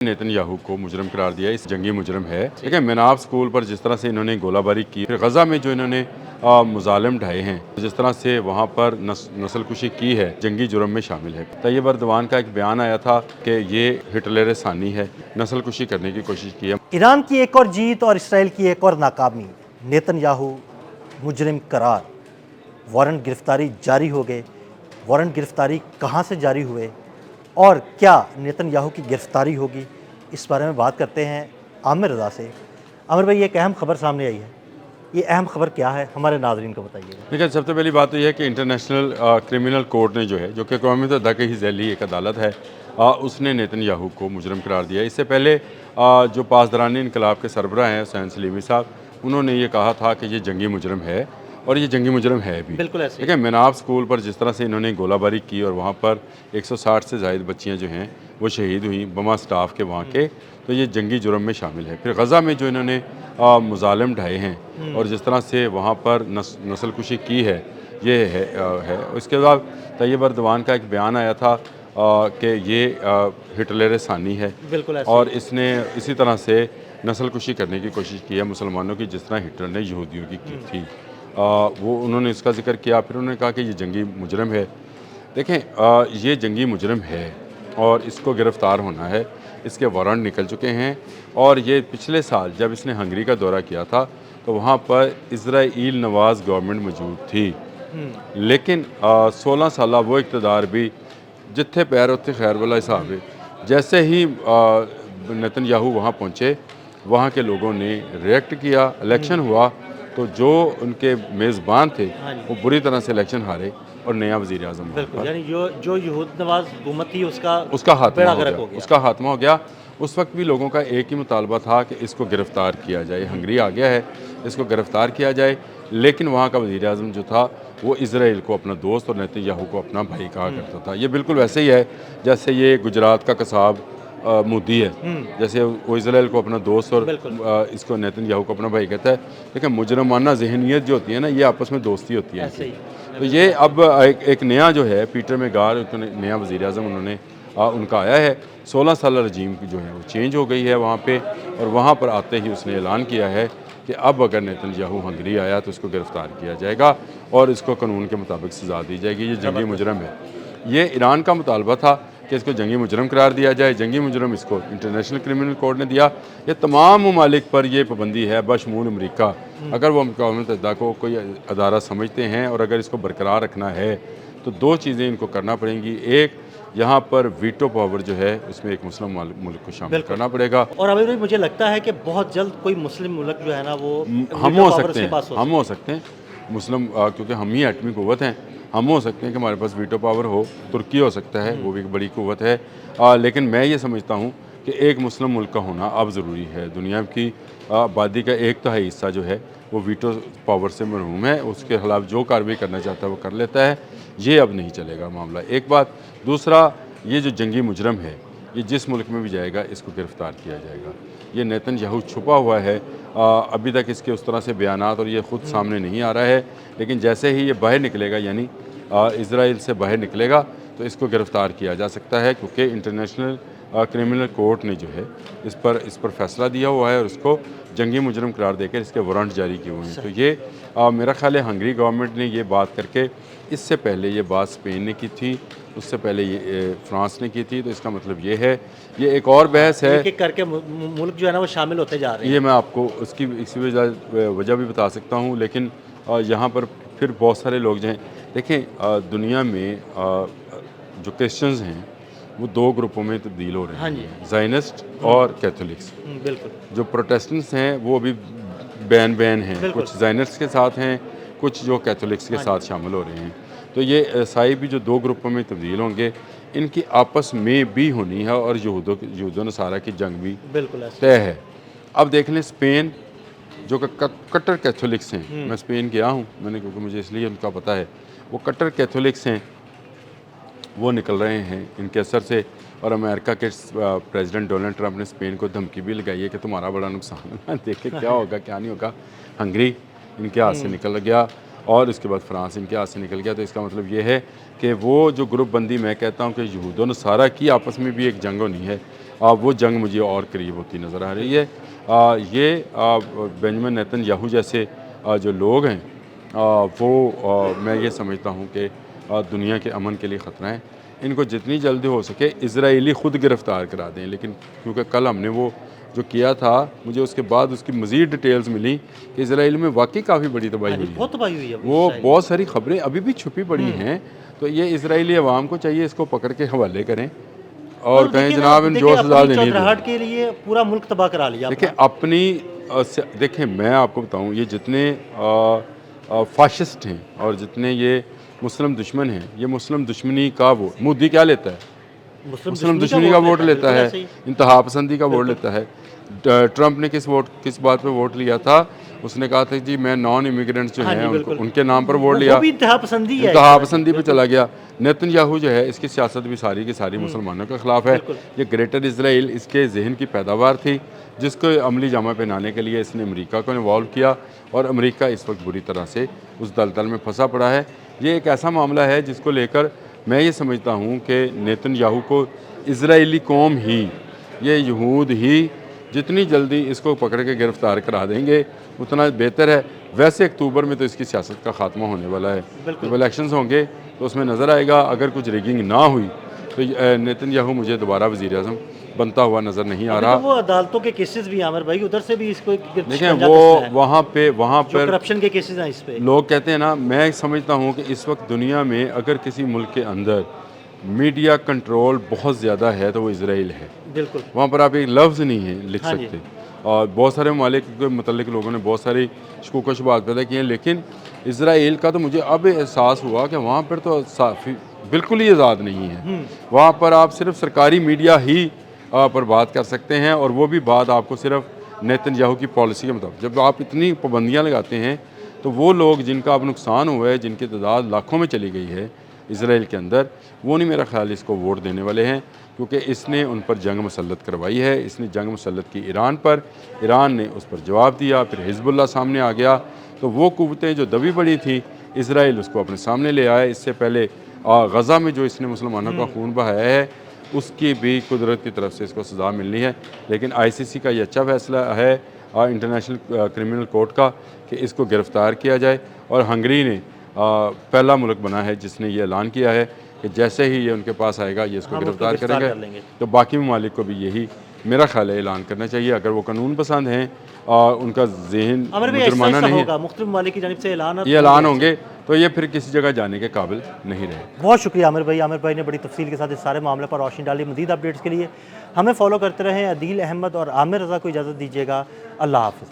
Netanyahu को मुजरम करार दिया, इस जंगी मुजरम है। देखिए मेनाब स्कूल पर जिस तरह से इन्होंने गोलाबारी की, फिर गजा में जो इन्होंने मुजालिम ढाए हैं, जिस तरह से वहाँ पर नस्ल कुशी की है, जंगी जुर्म में शामिल है। तैयब अर्दवान का एक बयान आया था कि ये हिटलर सानी है, नस्ल कुशी करने की कोशिश की है। ईरान की एक और जीत और इसराइल की एक और नाकामी, नेतन्याहू मुजरिम करार, वारंट गिरफ्तारी जारी हो गए। वारंट गिरफ्तारी कहाँ से जारी हुए और क्या नेतन्याहू की गिरफ्तारी होगी, इस बारे में बात करते हैं आमिर रज़ा से। आमिर भाई, एक अहम खबर सामने आई है, ये अहम खबर क्या है, हमारे नाज़रीन को बताइएगा। देखिए सबसे पहली बात तो यह है कि इंटरनेशनल क्रिमिनल कोर्ट ने जो है, जो कि अक़वाम मुत्तहिदा की ज़ैली एक अदालत है, उसने नेतन्याहू को मुजरम करार दिया। इससे पहले जो पासदारानी इनकलाब के सरबराह हैं हुसैन सलीमी साहब, उन्होंने ये कहा था कि ये जंगी मुजरम है और ये जंगी मुजरम है भी। बिल्कुल ऐसे। देखिए मेनाब स्कूल पर जिस तरह से इन्होंने गोलाबारी की और वहाँ पर 160 से ज़ायद बच्चियाँ जो हैं वो शहीद हुई, बमा स्टाफ के वहाँ के, तो ये जंगी जुर्म में शामिल है। फिर गजा में जो इन्होंने मुजालिम ढाए हैं और जिस तरह से वहाँ पर नस्ल कुशी की है, ये है। उसके बाद तैयब अर्दवान का एक बयान आया था कि ये हिटलर सानी है, बिल्कुल ऐसे। और इसने इसी तरह से नस्ल कुशी करने की कोशिश की है मुसलमानों की, जिस तरह हिटलर ने यहूदियों की थी। वो उन्होंने इसका जिक्र किया। फिर उन्होंने कहा कि ये जंगी मुजरम है। देखें ये जंगी मुजरम है और इसको गिरफ़्तार होना है, इसके वारंट निकल चुके हैं। और ये पिछले साल जब इसने हंगरी का दौरा किया था तो वहाँ पर इज़राइल नवाज़ गवर्नमेंट मौजूद थी, लेकिन 16 साल वो इक़्तिदार भी जिथे पैर उत्थे खैर वाला हिसाब है। जैसे ही नेतन्याहू वहाँ पहुँचे, वहाँ के लोगों ने रिएक्ट किया, इलेक्शन हुआ तो जो उनके मेज़बान थे वो बुरी तरह से इलेक्शन हारे और नया वज़ीर आज़म बिल्कुल, यानी जो यहूद नवाज हुकूमत थी उसका खात्मा हो गया। उस वक्त भी लोगों का एक ही मुतालबा था कि इसको गिरफ़्तार किया जाए। हंगरी आ गया है, इसको गिरफ़्तार किया जाए। लेकिन वहाँ का वज़ीर आज़म जो था वो इज़राइल को अपना दोस्त और नेतन्याहू को अपना भाई कहा करता था। ये बिल्कुल वैसे ही है जैसे ये गुजरात का कसाब मोदी है, जैसे वो इज़राइल को अपना दोस्त और इसको नेतन्याहू को अपना भाई कहता है। लेकिन मुजरमाना जहनीत जो होती है ना, ये आपस में दोस्ती होती है। तो ये अब एक नया जो है पीटर मेगार, नया वज़ीर आज़म उन्होंने उनका आया है। 16 साल रजीम की जो है वो चेंज हो गई है वहाँ पे, और वहाँ पर आते ही उसने ऐलान किया है कि अब अगर नेतन्याहू हंगरी आया तो इसको गिरफ़्तार किया जाएगा और इसको कानून के मुताबिक सज़ा दी जाएगी। ये जंगी मुजरम है। ये ईरान का मुतालबा था कि इसको जंगी मुजरम करार दिया जाए। जंगी मुजरम इसको इंटरनेशनल क्रिमिनल कोर्ट ने दिया। ये तमाम ममालिक पर ये पाबंदी है बशमूल अमरीका। अगर वो अक़वाम मुत्तहिदा को कोई अदारा समझते हैं और अगर इसको बरकरार रखना है तो दो चीज़ें इनको करना पड़ेंगी। एक, यहाँ पर वीटो पावर जो है उसमें एक मुस्लिम मुल्क को शामिल करना पड़ेगा। और अभी भी मुझे लगता है कि बहुत जल्द कोई मुस्लिम मुल्क जो है ना वो हम हो सकते हैं मुस्लिम, क्योंकि हम ही एटमी क़ुव्वत हैं। हम हो सकते हैं कि हमारे पास वीटो पावर हो। तुर्की हो सकता है, वो भी एक बड़ी क़ुव्वत है। लेकिन मैं ये समझता हूँ कि एक मुस्लिम मुल्क का होना अब ज़रूरी है। दुनिया की आबादी का 1/3 हिस्सा जो है वो वीटो पावर से महरूम है। उसके खिलाफ जो कार्रवाई करना चाहता है वो कर लेता है। ये अब नहीं चलेगा मामला। एक बात। दूसरा, ये जो जंगी मुजरम है ये जिस मुल्क में भी जाएगा इसको गिरफ़्तार किया जाएगा। ये नेतन्याहू छुपा हुआ है, अभी तक इसके उस तरह से बयानात और ये ख़ुद सामने नहीं आ रहा है। लेकिन जैसे ही ये बाहर निकलेगा, यानी इज़राइल से बाहर निकलेगा, तो इसको गिरफ़्तार किया जा सकता है, क्योंकि इंटरनेशनल क्रिमिनल कोर्ट ने जो है इस पर फैसला दिया हुआ है और उसको जंगी मुजरम करार देकर इसके वारंट जारी किए हुए हैं। तो ये मेरा ख्याल है हंगरी गवर्नमेंट ने ये बात करके, इससे पहले ये बात स्पेन ने की थी, उससे पहले ये फ्रांस ने की थी। तो इसका मतलब ये है, ये एक और बहस है। एक करके मुल्क जो है ना वो शामिल होते जा रहे हैं। ये मैं आपको उसकी इसी वजह भी बता सकता हूँ। लेकिन यहाँ पर फिर बहुत सारे लोग जो हैं, देखें दुनिया में जो क्रिश्चियंस हैं वो दो ग्रुपों में तब्दील हो रहे हैं, ज़ायनिस्ट और कैथोलिक्स। बिल्कुल। जो प्रोटेस्टेंट्स हैं वो अभी बैन हैं, कुछ ज़ायनिस्ट के साथ हैं, कुछ जो कैथोलिक्स के साथ शामिल हो रहे हैं। तो ये ईसाई भी जो दो ग्रुपों में तब्दील होंगे, इनकी आपस में भी होनी है और यहूदो नसारा की जंग भी बिल्कुल तय है। अब देख लें स्पेन, जो कट्टर कैथोलिक्स हैं। मैं स्पेन गया हूँ मैंने, क्योंकि मुझे इसलिए उनका पता है। वो कट्टर कैथोलिक्स हैं, वो निकल रहे हैं इनके असर से। और अमेरिका के प्रेसिडेंट डोनाल्ड ट्रंप ने स्पेन को धमकी भी लगाई है कि तुम्हारा बड़ा नुकसान है, देखे क्या होगा क्या नहीं होगा। हंगरी इनके हाथ से निकल गया और इसके बाद फ्रांस इनके हाथ से निकल गया। तो इसका मतलब ये है कि वो जो ग्रुप बंदी मैं कहता हूँ कि यहूद व नसारा की आपस में भी एक जंग होनी है, वो जंग मुझे और करीब होती नज़र आ रही है। ये बेंजामिन नेतन्याहू जैसे जो लोग हैं मैं ये समझता हूँ कि दुनिया के अमन के लिए ख़तरा है। इनको जितनी जल्दी हो सके इजराइली ख़ुद गिरफ़्तार करा दें, लेकिन क्योंकि कल हमने वो जो किया था, मुझे उसके बाद उसकी मज़ीद डिटेल्स मिली कि इजराइल में वाकई काफ़ी बड़ी तबाही हुई है। बहुत तबाही हुई है वो बहुत सारी ख़बरें अभी भी छुपी पड़ी हैं। तो ये इजराइली अवाम को चाहिए इसको पकड़ के हवाले करें और कहें जनाब इन जो सजा देनी है। के लिए पूरा मुल्क तबाह करा लिया। देखिए अपनी देखिए मैं आपको बताऊं, ये जितने फाशिस्ट हैं और जितने ये मुस्लिम दुश्मन हैं, ये मुस्लिम दुश्मनी का वोट मोदी क्या लेता है, मुस्लिम दुश्मनी का वोट लेता है, इंतहा पसंदी का वोट लेता है। ट्रंप ने किस बात पे वोट लिया था? उसने कहा था जी मैं नॉन इमिग्रेंट्स जो हैं उनके नाम पर वोट लिया, इंतहा पसंदी पे चला गया। नेतन्याहू जो है इसकी सियासत भी सारी की सारी मुसलमानों के ख़िलाफ़ है। ये ग्रेटर इसराइल इसके जहन की पैदावार थी, जिसको अमली जामा पहनाने के लिए इसने अमेरिका को इन्वॉल्व किया और अमेरिका इस वक्त बुरी तरह से उस दलदल में फंसा पड़ा है। ये एक ऐसा मामला है जिसको लेकर मैं ये समझता हूँ कि नेतन्याहू को इजराइली कौम ही, ये यहूद ही जितनी जल्दी इसको पकड़ के गिरफ़्तार करा देंगे उतना बेहतर है। वैसे अक्टूबर में तो इसकी सियासत का ख़ात्मा होने वाला है, जब इलेक्शंस होंगे तो उसमें नज़र आएगा। अगर कुछ रिगिंग ना हुई तो नेतन्याहू मुझे दोबारा वज़ीर-ए-आज़म बनता हुआ नज़र नहीं आ रहा। तो वो अदालतों के केसेस भी आमिर भाई, उधर से भी इसको देखें वो वहाँ पर करप्शन के केसेस हैं इस पे। लोग कहते हैं ना, मैं समझता हूँ कि इस वक्त दुनिया में अगर किसी मुल्क के अंदर मीडिया कंट्रोल बहुत ज़्यादा है तो वो इसराइल है। बिल्कुल, वहाँ पर आप एक लफ्ज़ नहीं है लिख सकते। और बहुत सारे ममालिक के मतलब लोगों ने बहुत सारी शकूक व शुबहात पैदा किए हैं, लेकिन इसराइल का तो मुझे अब एहसास हुआ कि वहाँ पर तो बिल्कुल ही आज़ाद नहीं है। वहाँ पर आप सिर्फ सरकारी मीडिया ही पर बात कर सकते हैं, और वो भी बात आपको सिर्फ नेतन्याहू की पॉलिसी के मुताबिक। जब आप इतनी पाबंदियाँ लगाते हैं तो वो लोग जिनका अब नुकसान हुआ है, जिनकी तादाद लाखों में चली गई है इसराइल के अंदर, वो नहीं मेरा ख्याल इसको वोट देने वाले हैं, क्योंकि इसने उन पर जंग मुसल्लत करवाई है। इसने जंग मुसल्लत की ईरान पर, ईरान ने उस पर जवाब दिया, फिर हिजबुल्लाह सामने आ गया। तो वो कुव्वतें जो दबी पड़ी थी, इसराइल उसको अपने सामने ले आया। इससे पहले गज़ा में जो इसने मुसलमानों का खून बहाया है, उसकी भी कुदरत की तरफ से इसको सज़ा मिलनी है। लेकिन ICC का ये अच्छा फैसला है इंटरनेशनल क्रिमिनल कोर्ट का कि इसको गिरफ़्तार किया जाए, और हंगरी ने पहला मुल्क बना है जिसने ये ऐलान किया है कि जैसे ही ये उनके पास आएगा ये इसको गिरफ़्तार करेंगे। तो बाकी ममालिक को भी यही मेरा ख्याल है ऐलान करना चाहिए, अगर वो कानून पसंद हैं और उनका जहन जुर्माना नहीं है। मुख्तलिफ ममालिक की जानिब से ये ऐलान होंगे तो ये फिर किसी जगह जाने के काबिल नहीं रहे। बहुत शुक्रिया आमिर भाई। आमिर भाई ने बड़ी तफसील के साथ इस सारे मामले पर रोशनी डाली। मज़ीद अपडेट्स के लिए हमें फॉलो करते रहें। अदील अहमद और आमिर रज़ा को इजाज़त दीजिएगा। अल्लाह हाफ़िज़।